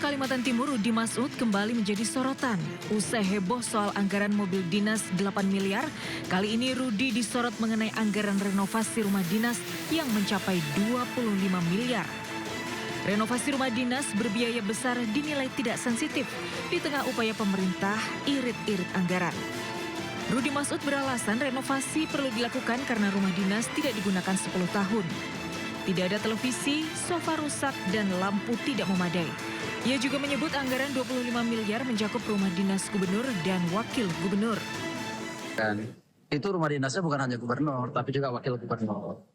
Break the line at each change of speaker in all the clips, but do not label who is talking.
Kalimantan Timur, Rudi Masud kembali menjadi sorotan. Usai heboh soal anggaran mobil dinas 8 miliar, kali ini Rudi disorot mengenai anggaran renovasi rumah dinas yang mencapai 25 miliar. Renovasi rumah dinas berbiaya besar dinilai tidak sensitif di tengah upaya pemerintah irit-irit anggaran. Rudi Masud beralasan renovasi perlu dilakukan karena rumah dinas tidak digunakan 10 tahun. Tidak ada televisi, sofa rusak, dan lampu tidak memadai. Ia juga menyebut anggaran 25 miliar mencakup rumah dinas gubernur dan wakil gubernur.
Dan itu rumah dinasnya bukan hanya gubernur, tapi juga wakil gubernur.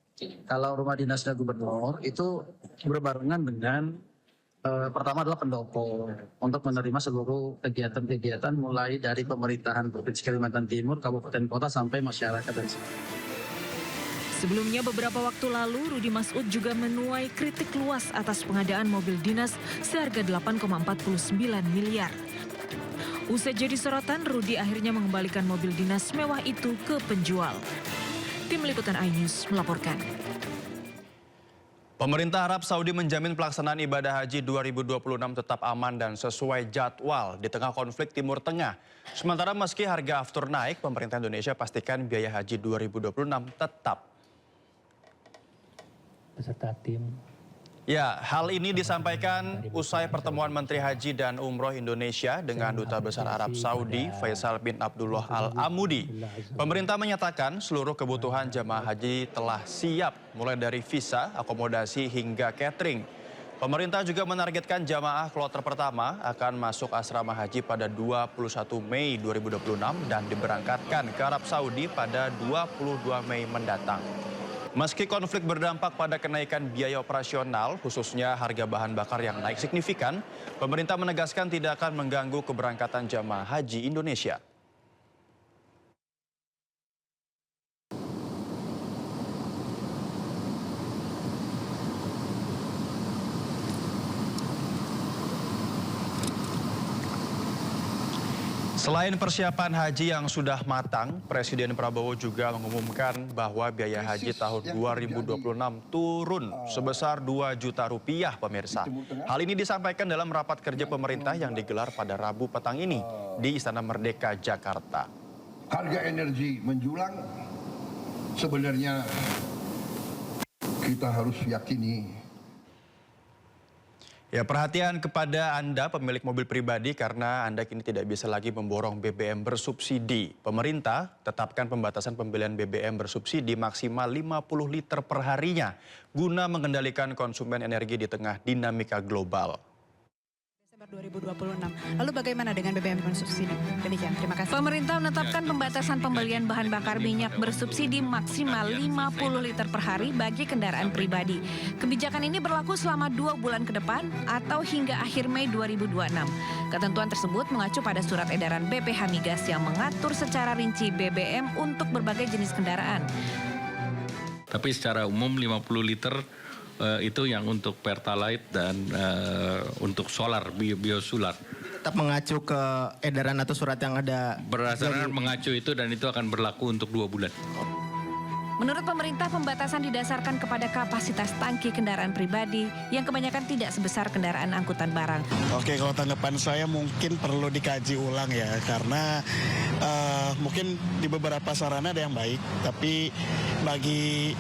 Kalau rumah dinasnya gubernur itu berbarengan dengan pertama adalah pendopo untuk menerima seluruh kegiatan-kegiatan mulai dari pemerintahan Provinsi Kalimantan Timur, kabupaten kota sampai masyarakat dan sebagainya.
Sebelumnya beberapa waktu lalu, Rudi Masud juga menuai kritik luas atas pengadaan mobil dinas seharga 8,49 miliar. Usai jadi sorotan, Rudi akhirnya mengembalikan mobil dinas mewah itu ke penjual. Tim Liputan iNews melaporkan.
Pemerintah Arab Saudi menjamin pelaksanaan ibadah haji 2026 tetap aman dan sesuai jadwal di tengah konflik Timur Tengah. Sementara meski harga aftur naik, pemerintah Indonesia pastikan biaya haji 2026 tetap.
Beserta tim.
Ya, hal ini disampaikan usai pertemuan Menteri Haji dan Umroh Indonesia dengan Duta Besar Arab Saudi Faisal bin Abdullah Al-Amudi. Pemerintah menyatakan seluruh kebutuhan jemaah haji telah siap, mulai dari visa, akomodasi hingga catering. Pemerintah juga menargetkan jamaah kloter pertama akan masuk asrama haji pada 21 Mei 2026 dan diberangkatkan ke Arab Saudi pada 22 Mei mendatang. Meski konflik berdampak pada kenaikan biaya operasional, khususnya harga bahan bakar yang naik signifikan, pemerintah menegaskan tidak akan mengganggu keberangkatan jamaah haji Indonesia. Selain persiapan haji yang sudah matang, Presiden Prabowo juga mengumumkan bahwa biaya haji tahun 2026 turun sebesar 2 juta rupiah, pemirsa. Hal ini disampaikan dalam rapat kerja pemerintah yang digelar pada Rabu petang ini di Istana Merdeka, Jakarta.
Harga energi menjulang, sebenarnya kita harus yakini.
Ya, perhatian kepada Anda pemilik mobil pribadi karena Anda kini tidak bisa lagi memborong BBM bersubsidi. Pemerintah tetapkan pembatasan pembelian BBM bersubsidi maksimal 50 liter per harinya guna mengendalikan konsumen energi di tengah dinamika global.
Desember 2026. Lalu bagaimana dengan BBM bersubsidi? Demikian, terima kasih.
Pemerintah menetapkan pembatasan pembelian bahan bakar minyak bersubsidi maksimal 50 liter per hari bagi kendaraan pribadi. Kebijakan ini berlaku selama 2 bulan ke depan atau hingga akhir Mei 2026. Ketentuan tersebut mengacu pada surat edaran BPH Migas yang mengatur secara rinci BBM untuk berbagai jenis kendaraan.
Tapi secara umum 50 liter itu yang untuk Pertalite dan untuk solar, biosolar.
Tetap mengacu ke edaran atau surat yang ada?
Berdasarkan mengacu itu dan itu akan berlaku untuk 2 bulan.
Menurut pemerintah, pembatasan didasarkan kepada kapasitas tangki kendaraan pribadi yang kebanyakan tidak sebesar kendaraan angkutan barang.
Oke, kalau tanggapan saya mungkin perlu dikaji ulang ya, karena mungkin di beberapa sarana ada yang baik, tapi bagi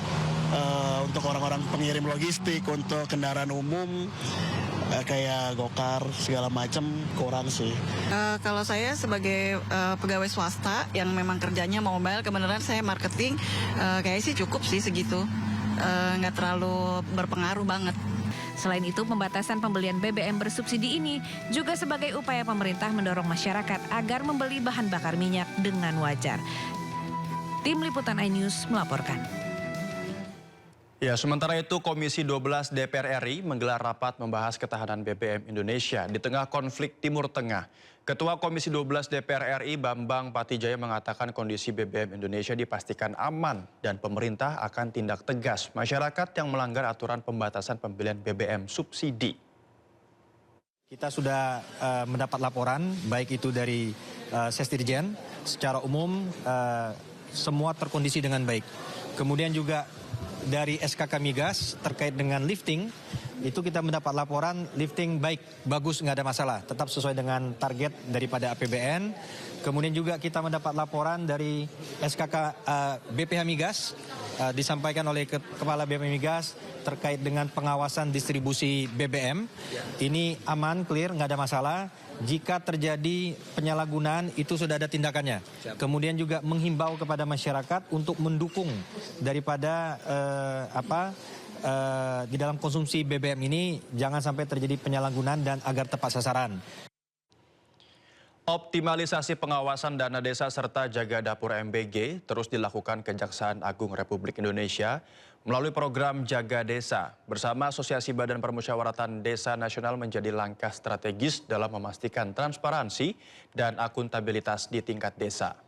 untuk orang-orang pengirim logistik, untuk kendaraan umum kayak gokar segala macam kurang sih.
Kalau saya sebagai pegawai swasta yang memang kerjanya mobile, kebenaran saya marketing, kayaknya sih cukup sih segitu, nggak terlalu berpengaruh banget.
Selain itu, pembatasan pembelian BBM bersubsidi ini juga sebagai upaya pemerintah mendorong masyarakat agar membeli bahan bakar minyak dengan wajar. Tim Liputan iNews melaporkan.
Ya, sementara itu Komisi 12 DPR RI menggelar rapat membahas ketahanan BBM Indonesia di tengah konflik Timur Tengah. Ketua Komisi 12 DPR RI Bambang Patijaya mengatakan kondisi BBM Indonesia dipastikan aman dan pemerintah akan tindak tegas masyarakat yang melanggar aturan pembatasan pembelian BBM subsidi.
Kita sudah mendapat laporan baik itu dari Sesdirjen, secara umum semua terkondisi dengan baik. Kemudian juga dari SKK Migas terkait dengan lifting, itu kita mendapat laporan lifting baik, bagus, nggak ada masalah, tetap sesuai dengan target daripada APBN. Kemudian juga kita mendapat laporan dari SKK BPH Migas, disampaikan oleh Kepala BPH Migas terkait dengan pengawasan distribusi BBM. Ini aman, clear, nggak ada masalah. Jika terjadi penyalahgunaan itu sudah ada tindakannya. Kemudian juga menghimbau kepada masyarakat untuk mendukung daripada di dalam konsumsi BBM ini jangan sampai terjadi penyalahgunaan dan agar tepat sasaran.
Optimalisasi pengawasan dana desa serta jaga dapur MBG terus dilakukan Kejaksaan Agung Republik Indonesia melalui program Jaga Desa. Bersama Asosiasi Badan Permusyawaratan Desa Nasional menjadi langkah strategis dalam memastikan transparansi dan akuntabilitas di tingkat desa.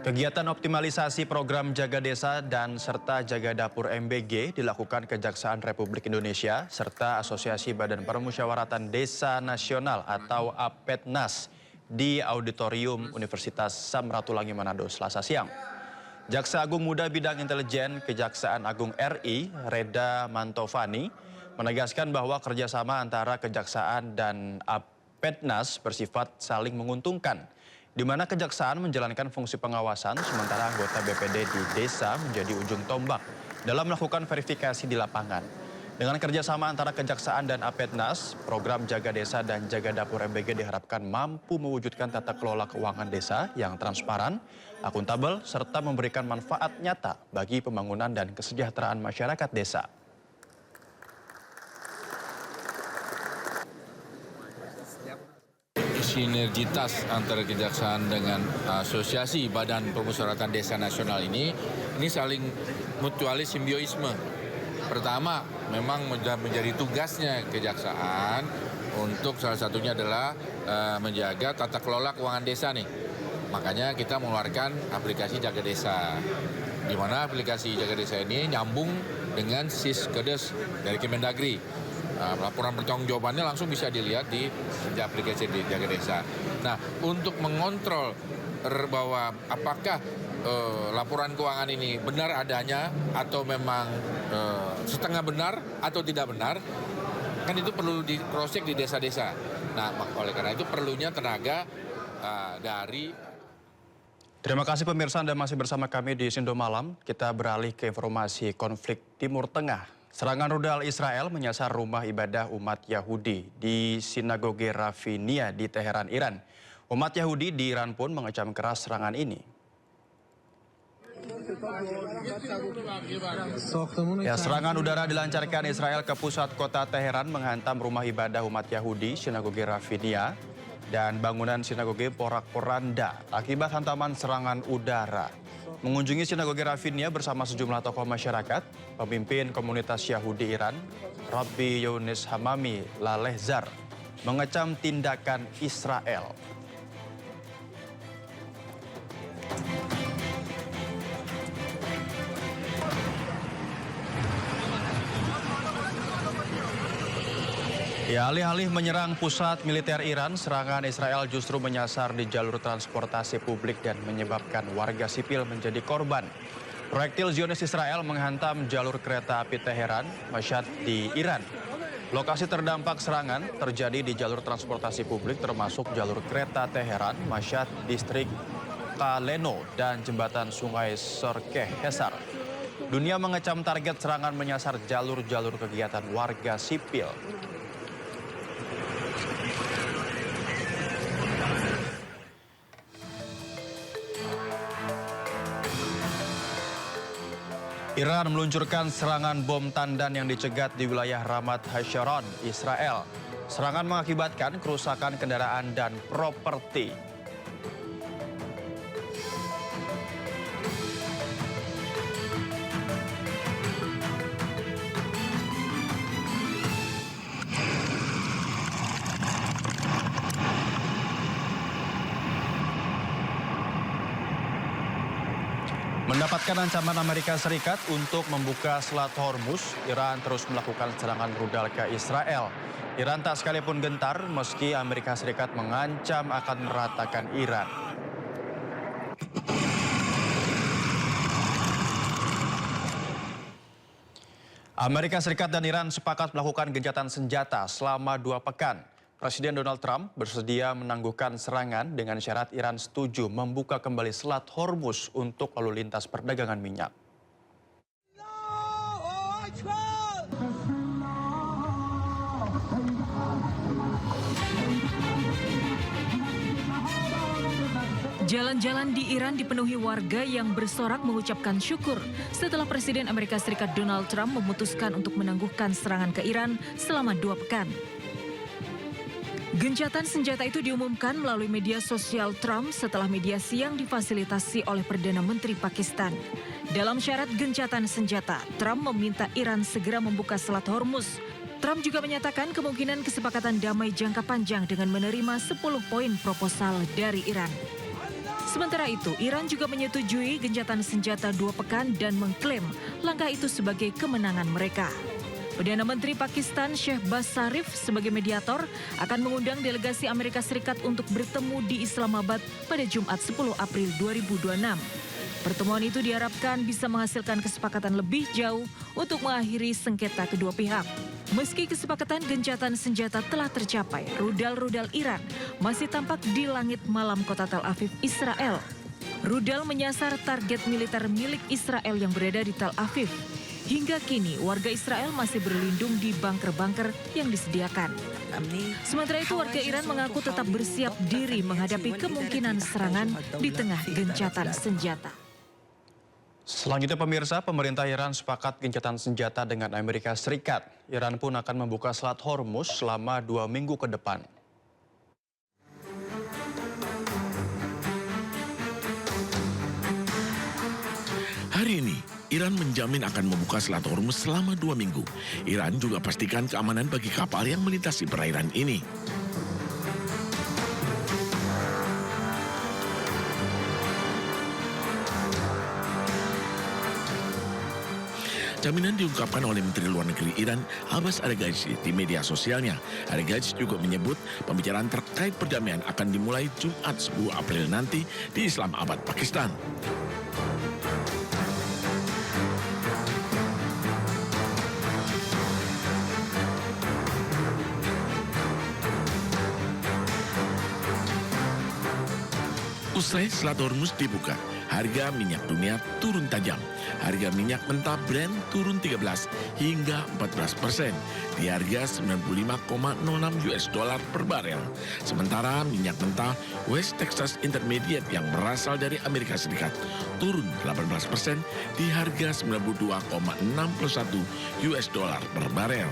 Kegiatan optimalisasi program Jaga Desa dan serta Jaga Dapur MBG dilakukan Kejaksaan Republik Indonesia serta Asosiasi Badan Permusyawaratan Desa Nasional atau APEDNAS di Auditorium Universitas Samratulangi Manado Selasa siang. Jaksa Agung Muda Bidang Intelijen Kejaksaan Agung RI, Reda Mantovani, menegaskan bahwa kerjasama antara Kejaksaan dan APEDNAS bersifat saling menguntungkan, di mana Kejaksaan menjalankan fungsi pengawasan sementara anggota BPD di desa menjadi ujung tombak dalam melakukan verifikasi di lapangan. Dengan kerjasama antara Kejaksaan dan APEDNAS, program Jaga Desa dan Jaga Dapur MBG diharapkan mampu mewujudkan tata kelola keuangan desa yang transparan, akuntabel, serta memberikan manfaat nyata bagi pembangunan dan kesejahteraan masyarakat desa.
Sinergitas antara Kejaksaan dengan Asosiasi Badan Permusyawaratan Desa Nasional ini saling mutualis simbioisme. Pertama, memang menjadi tugasnya Kejaksaan untuk salah satunya adalah menjaga tata kelola keuangan desa nih. Makanya kita mengeluarkan aplikasi Jaga Desa, di mana aplikasi Jaga Desa ini nyambung dengan Siskedes dari Kemendagri. Laporan pertanggungjawabannya langsung bisa dilihat di aplikasi di Jaga Desa. Nah, untuk mengontrol bahwa apakah laporan keuangan ini benar adanya atau memang setengah benar atau tidak benar, kan itu perlu di cross check di desa-desa. Nah, oleh karena itu perlunya tenaga dari.
Terima kasih pemirsa, Anda masih bersama kami di Sindo Malam. Kita beralih ke informasi konflik Timur Tengah. Serangan rudal Israel menyasar rumah ibadah umat Yahudi di Sinagoge Rafinia di Teheran, Iran. Umat Yahudi di Iran pun mengecam keras serangan ini. Serangan udara dilancarkan Israel ke pusat kota Teheran menghantam rumah ibadah umat Yahudi Sinagoge Rafinia dan bangunan sinagoge porak-poranda akibat hantaman serangan udara. Mengunjungi sinagoge Rafinia bersama sejumlah tokoh masyarakat, pemimpin komunitas Yahudi Iran, Rabbi Yunis Hamami Lalehzar, mengecam tindakan Israel. Alih-alih menyerang pusat militer Iran, serangan Israel justru menyasar di jalur transportasi publik dan menyebabkan warga sipil menjadi korban. Proyektil Zionis Israel menghantam jalur kereta api Teheran, Mashhad di Iran. Lokasi terdampak serangan terjadi di jalur transportasi publik termasuk jalur kereta Teheran, Mashhad, distrik Kaleno, dan jembatan Sungai Sorkeh Hesar. Dunia mengecam target serangan menyasar jalur-jalur kegiatan warga sipil. Iran meluncurkan serangan bom tandan yang dicegat di wilayah Ramat Hasharon, Israel. Serangan mengakibatkan kerusakan kendaraan dan properti. Mendapatkan ancaman Amerika Serikat untuk membuka Selat Hormuz, Iran terus melakukan serangan rudal ke Israel. Iran tak sekalipun gentar meski Amerika Serikat mengancam akan meratakan Iran. Amerika Serikat dan Iran sepakat melakukan gencatan senjata selama 2 pekan. Presiden Donald Trump bersedia menangguhkan serangan dengan syarat Iran setuju membuka kembali Selat Hormuz untuk lalu lintas perdagangan minyak.
Jalan-jalan di Iran dipenuhi warga yang bersorak mengucapkan syukur setelah Presiden Amerika Serikat Donald Trump memutuskan untuk menangguhkan serangan ke Iran selama 2 pekan. Gencatan senjata itu diumumkan melalui media sosial Trump setelah mediasi yang difasilitasi oleh Perdana Menteri Pakistan. Dalam syarat gencatan senjata, Trump meminta Iran segera membuka Selat Hormuz. Trump juga menyatakan kemungkinan kesepakatan damai jangka panjang dengan menerima 10 poin proposal dari Iran. Sementara itu, Iran juga menyetujui gencatan senjata 2 pekan dan mengklaim langkah itu sebagai kemenangan mereka. Perdana Menteri Pakistan Shehbaz Sharif sebagai mediator akan mengundang delegasi Amerika Serikat untuk bertemu di Islamabad pada Jumat 10 April 2026. Pertemuan itu diharapkan bisa menghasilkan kesepakatan lebih jauh untuk mengakhiri sengketa kedua pihak. Meski kesepakatan gencatan senjata telah tercapai, rudal-rudal Iran masih tampak di langit malam kota Tel Aviv, Israel. Rudal menyasar target militer milik Israel yang berada di Tel Aviv. Hingga kini, warga Israel masih berlindung di bunker-bunker yang disediakan. Sementara itu, warga Iran mengaku tetap bersiap diri menghadapi kemungkinan serangan di tengah gencatan senjata.
Selanjutnya pemirsa, pemerintah Iran sepakat gencatan senjata dengan Amerika Serikat. Iran pun akan membuka Selat Hormuz selama 2 minggu ke depan.
Hari ini, Iran menjamin akan membuka Selat Hormuz selama 2 minggu. Iran juga pastikan keamanan bagi kapal yang melintasi perairan ini. Jaminan diungkapkan oleh Menteri Luar Negeri Iran, Abbas Araghchi, di media sosialnya. Araghchi juga menyebut pembicaraan terkait perdamaian akan dimulai Jumat 10 April nanti di Islamabad, Pakistan. Usai Selat Hormuz dibuka, harga minyak dunia turun tajam. Harga minyak mentah Brent turun 13 hingga 14% di harga 95,06 US dollar per barel. Sementara minyak mentah West Texas Intermediate yang berasal dari Amerika Serikat turun 18% di harga 92,61 US dollar per barel.